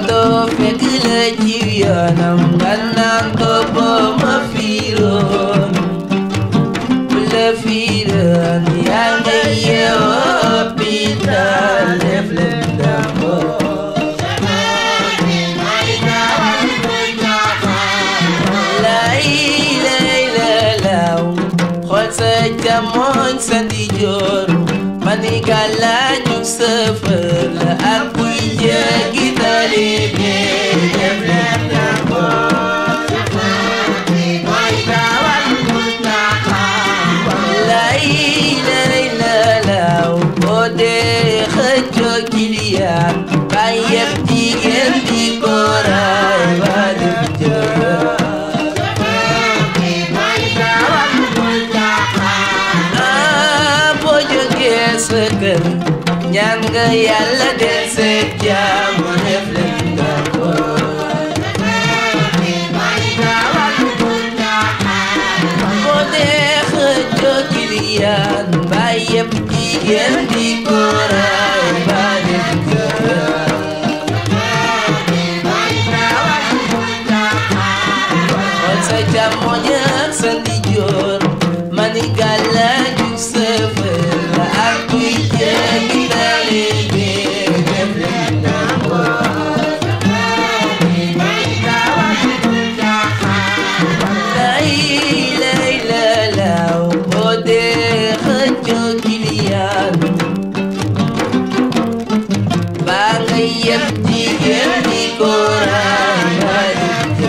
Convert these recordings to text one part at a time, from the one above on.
oto fekk la ci yoonam nga naan ko boo ma fiiroon bu la fiiroon yaa nga yeewoo hôpital def leen d'abord lay la law xool sa càmmoñ sa ndijoor mani gàllaaju sëfër la ak kuy jéggi tali bi def leen d'abord lay la law boo dee xëccoo kiliyaan ba yëpp jigéen di ko raay ba def jëf sa kër ñaan nga yàlla del seet jàmm def leen d'abord boo dee xëccoo kiliyaan ba yëpp jigéen di ko raay ba def jëf xool sa càmmoñ ak sa ndijoor mani gàllaaju sëfër la ak kuy jéggi tali bi def leen d'abord lay la law boo dee xëccoo kiliyaan ba nga yëpp jigéen di ko raay ba def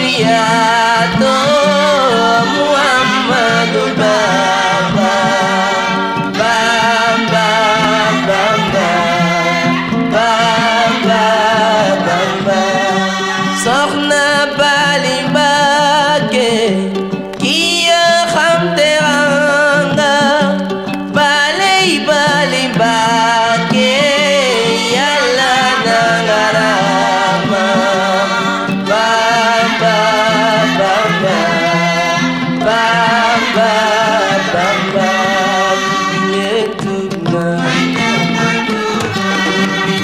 Yato Muhammadu Bamba Bamba Bamba Bamba Bamba Soxna Bali Mbacké ki ya xam teranga Bali Mbacké Yàlla na nga rama Bamba Bamba Bamba Bamba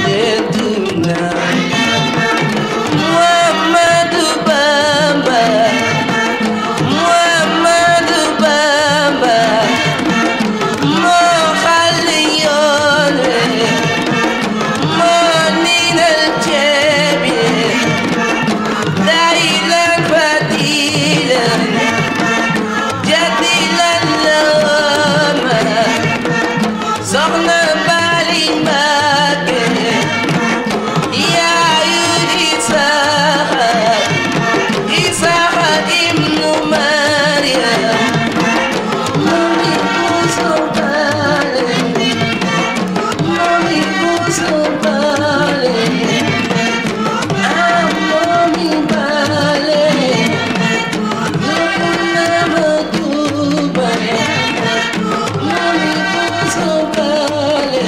Yetuna Muhammadu Bamba Muhammadu Bamba moo xàll yoon wi moo niinal ceeb yi daylan fadilan jadilan lama soxna Bali Mbacké yaayu Isaaxa ibnu Maryam mami buso bale mami buso bale mami bale luna matuba mami buso bale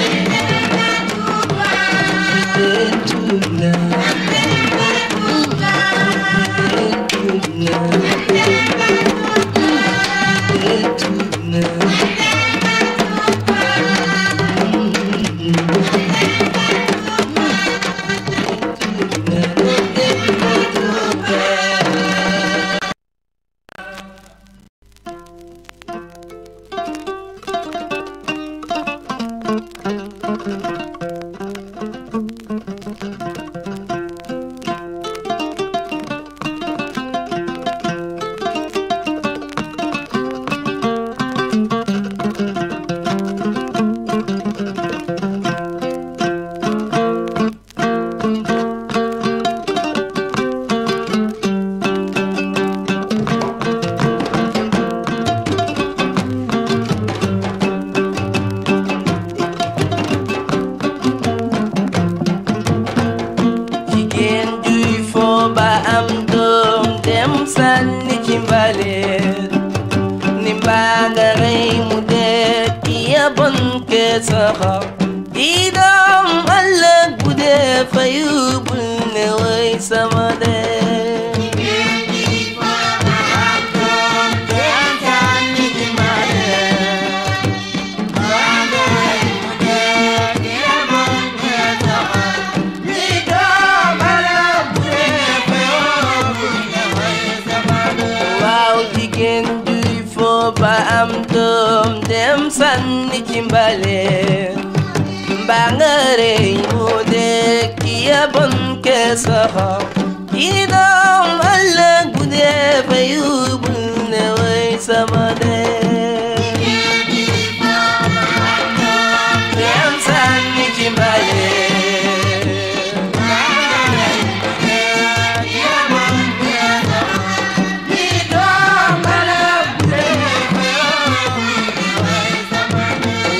Yetuna jigéen juy foo ba am doom dem sànni ci mbalit ni mbaa nga rey mu dee ki ya bon ke saxaw di doom ëllëg bu dee fayu bul ne way sama dee waaw jigéen juy foo ba am doom dem sànni ci mbalit mbaa nga rey mu dee ki ya bon ke saxaw di doom ëllëg bu dee fayu bul ne way sama dee dem sànni ci mbalit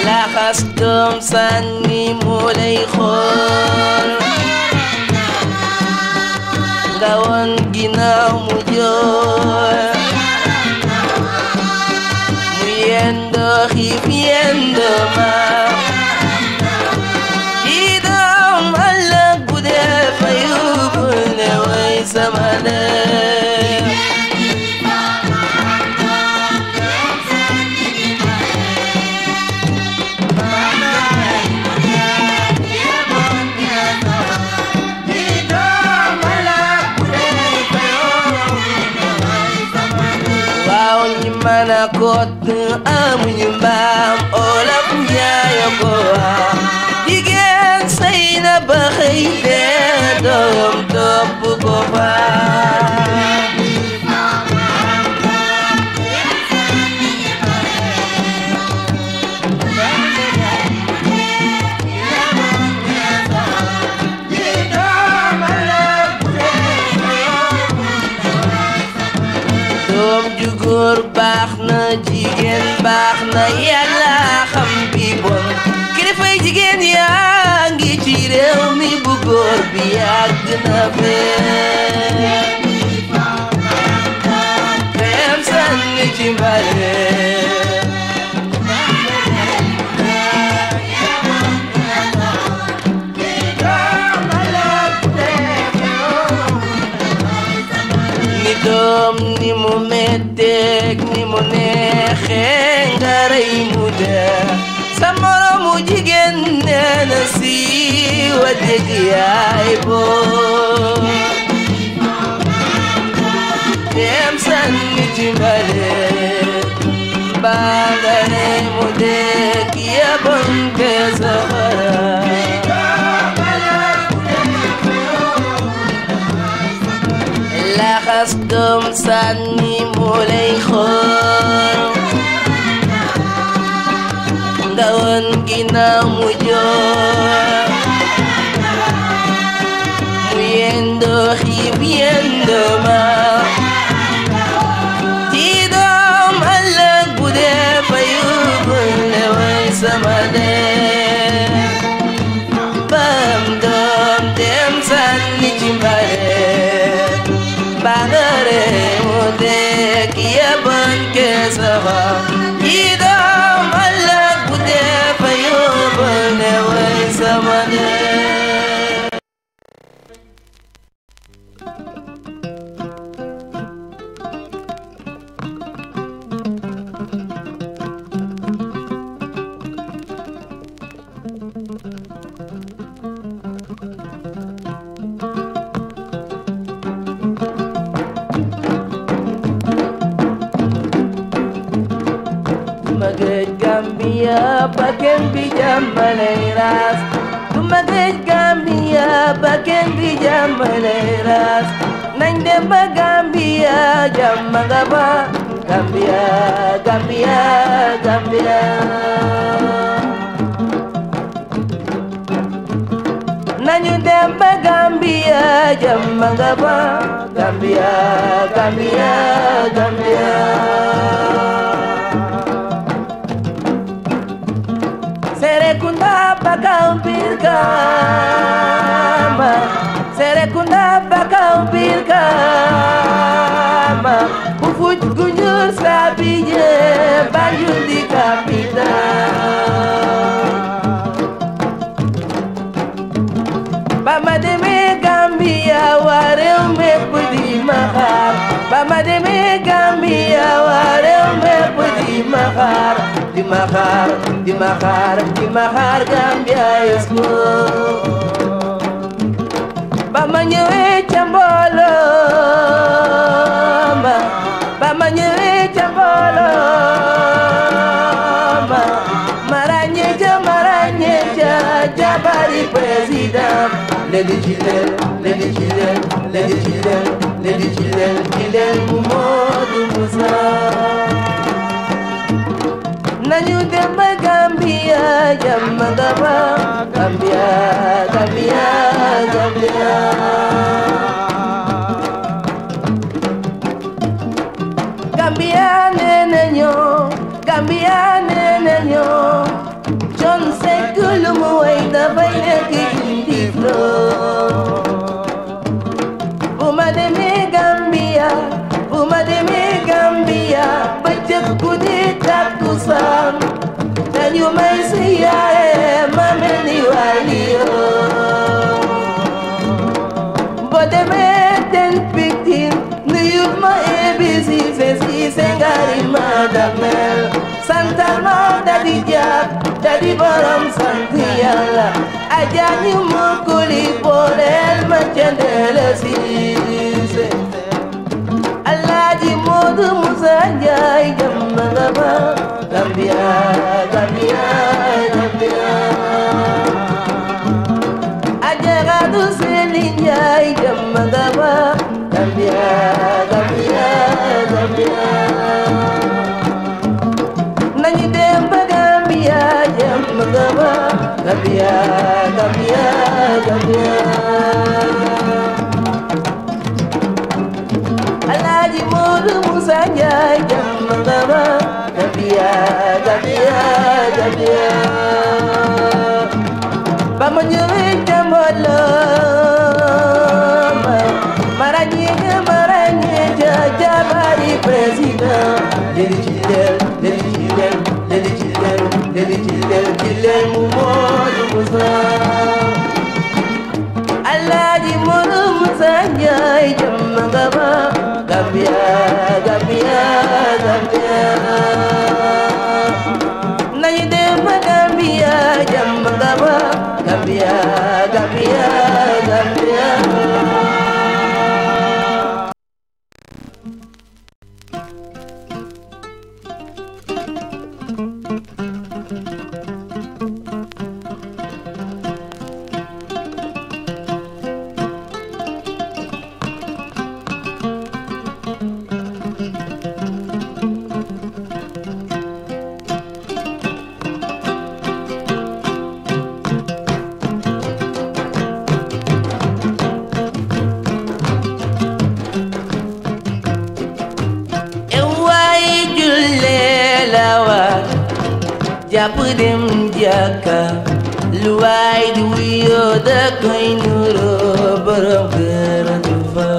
laxas doom sànni mu lay xool nga woon ginnaaw mu jooy mu yendoo xiif yendoo mar di doom ëllëg bu dee fayu bul ne way sama dee mana kot amuñu mbaam olaf njaayo ko wax jigéen say na ba xëy dee doom topp ko fa doom ju góor baax na jigéen baax na yàlla xam bi bon kilifay jigéen yaa ngi ci réew mi bu góor bi yàgg na fee fem sànni ci mbale doom ni mu metteeg ni mu neexee nga rey mu dee sa moromu jigéen nee na si wa dégg yaay boo dem sànni ci mbale mbaa nga rey mu dee ki yabon ke safara laxas doom sànni mu lay xool nga woon ginnaaw mu joor mu yendoo xiif yendoo mar ci doom ëllëg bu dee fa yóbbul ne way sama dee bam doom dem sànni ci mbale bagare mu dee ki yabon ke safa yi doom ëllëg bu dee fa yóbbul ne way sama dee Gambia baken bi jamalay ras Tumagej Gambia baken bi jamalay ras nañ dem ba Gambia jamaga ba Gambia Gambia Gambia nañu dem ba Gambia jamaga ba Gambia Gambia Gambia Serekunda bakau birkama Serekunda bakau birkama Ufuj gunjur sabije Banjul di kapital Bama deme Gambia wareu mepp di mahar Bama deme Gambia wareu mepp di mahar di mahar Gambia isku Bama ñëwee ca mbooloo ma Bama ñëwee ca mbooloo ma marañe ca jabari président ledi chilel mu Modou Moussa nañu dem ba Gambia jamaga ba Gambia Gambia Gambia Gambia nene ñoo John Seck lu mu way dafay nekk indi flow bu ma demee Gambia bëccëg guddi takkusaan dañu may siyaare ma mel ni waliyo boo demee ten pikin nuyu ma ABC fesi sengari ma damel santal ma dadi jaab dadi borom sant Yàlla ajañu mu kuli booleel ma cendele siise Alaaji Modou Moussa Njaay jamaga ba Gambia Gambia Gambia Ajaratu Seli Njaay jamaga ba Gambia Gambia Gambia nañu dem ba Gambia jamaga ba Gambia Gambia Gambia Alaaji Moodu Musa Njaay jàmm nga ba Gambia Gambia Gambia ba ma ñëwee jambolo marañe jabari président Lady Childel mu Moodu Musa Alaaji Moodu Musa Njaay jàmm nga ba Gambia Gambia Gambia nañu dem Gambia jàmm nga ba Gambia Gambia Gambia jàpp dem jàkka lu waay di wuyoo da koy nuroo borom kër du fa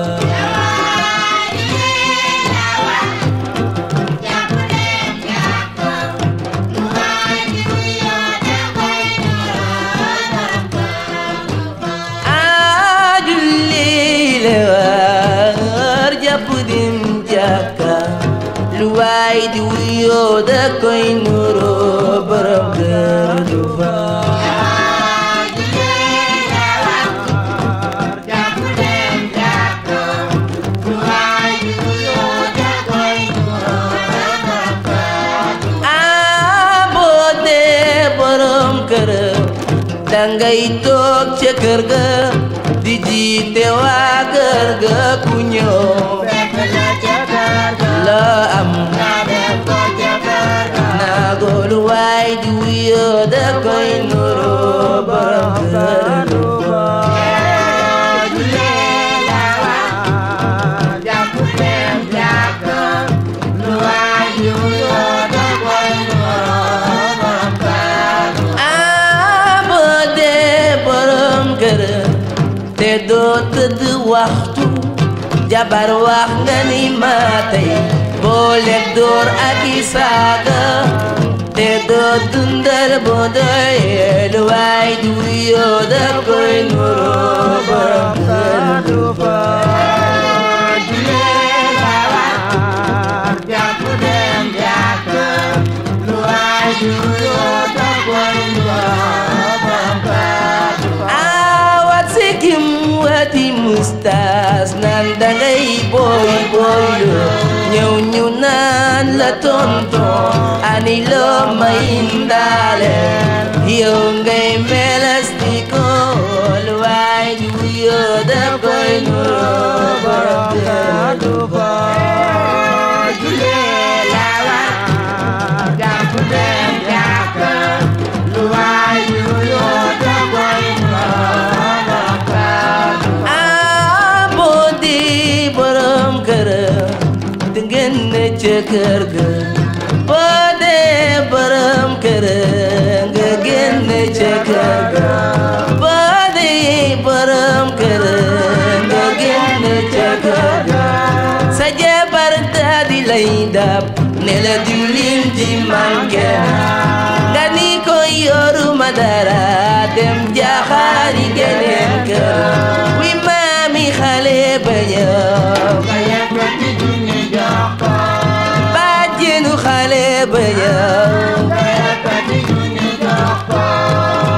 lu waay di wuyoo da koy nuroo borom kër du fa boo dee borom kër dangay toog ca kër ga di jiite waa kër ga ku ñëw la am naago lu waay di wuyoo da koy nuroo borom kër du fa boo dee borom kër te doo tëdd waxtu jabar wax nga ni ma tey boole door ak i saaga te doo dundal boo doyee lu waay di wuyoo da koy nuroo borom kër du fa wat sikim wati mustas nan dangay boy boylo ñëw ñu naan la tonton ani loo may indaale yow ngay melastiko lu waay di wuyoo da koy nuroo borom kër du fa kër ga boo dee borom kër nga génn ca kër ga boo dee borom kër nga génn ca kër ga sa jabar daa di lay dab ne la diwlin ji manqué nga ni ko yoruma dara dem jaaxaari geneen kër wi maami xale ba ñëw xale ba ñëw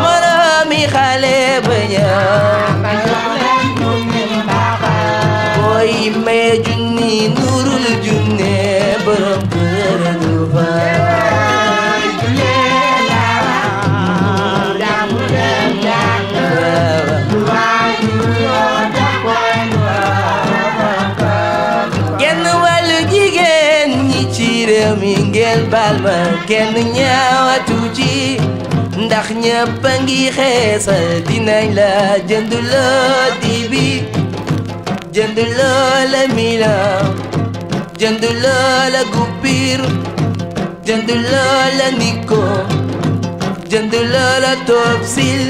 moroomi xale ba ñëw booy may junni nurul junne borom kër du fa mi ngeen baal ma kenn ñaawatu ci ndax ñëpp a ngi xeesal dinañ la jënduloo dibi jënduloo la million jënd loola gubbiir jënd loola niko jënd loola topsil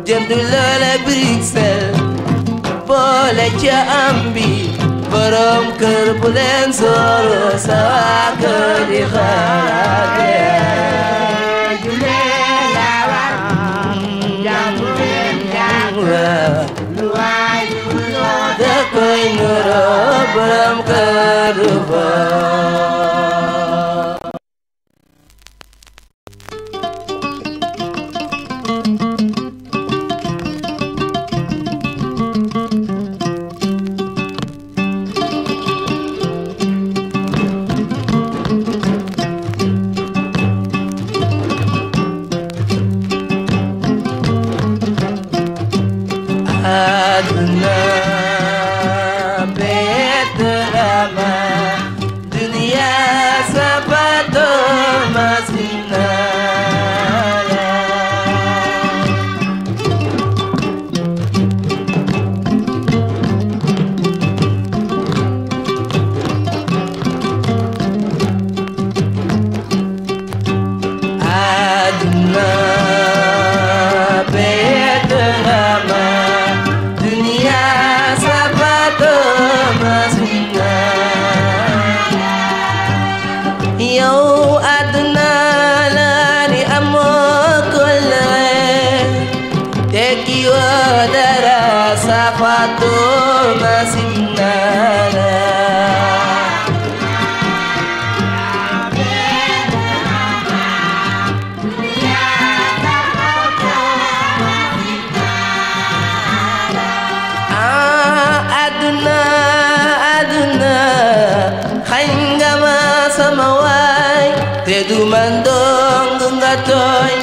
jënd loola Bruxelles boole ca am bi borom kër bu leen soro sa waa kër di xaare julee la war jàngu leen jàng lu waay da koy nuro borom kër du fa aduna beterama dunia sabato masinala aduna beterama yow aduna la di amoo kóllëre tekki woo dara safaatu masin naa la aduna xañ nga ma sama waay te du man dong nga tooñ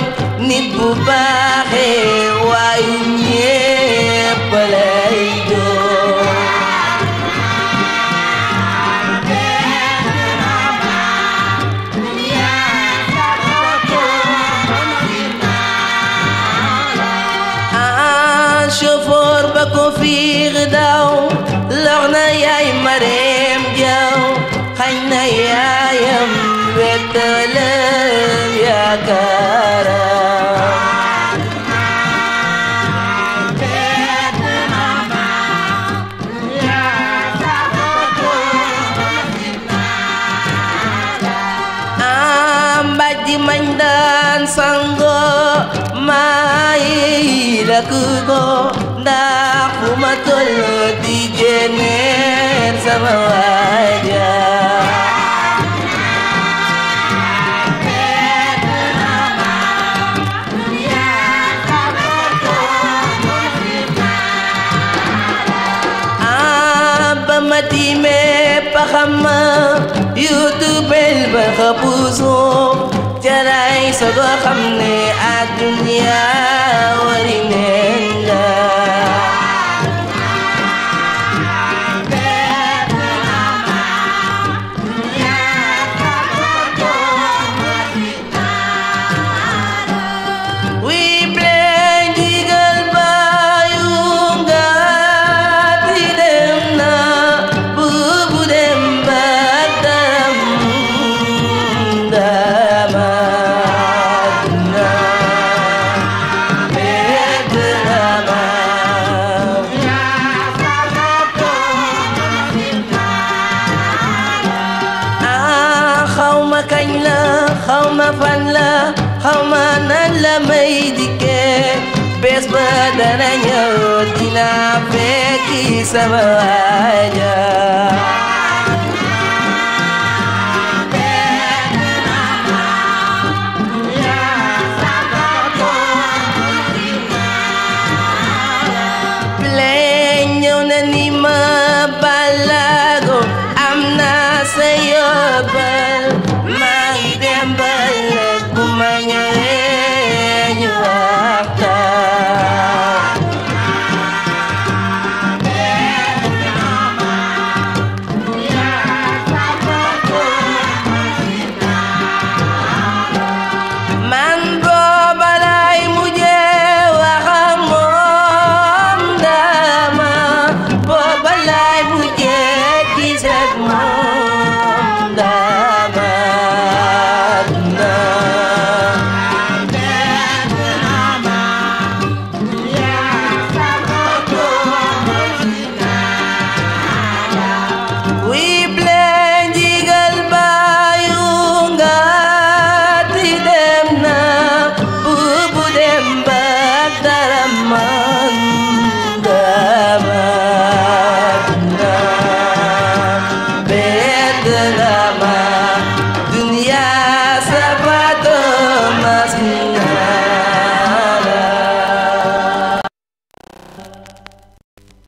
nit bu baaxee waayu ñépp lay doon chauffeur ba ko fiir daw lor na yaay mareem jaw xañ na yaayam wetalam yaakaaram mbajji mañ daan sango maayi lakk ko ndax fu ma tollu di génneer sama waaja ba ma tiimee paxama youtubel ba xapuuso jaray sogo xam ne adduniya wari neen la kañ la xawma fan la xawma nan la may dikkee bés ba dana ñëw dina fekki sama waaja pleñ ñëw na ni ma balago am na sa yóbbal maa ngi dem ba ëllëg bu ma ñëwee ñu waxtaan man booba lay mujjee wax ak moom dama booba lay mujjee gis ak moom la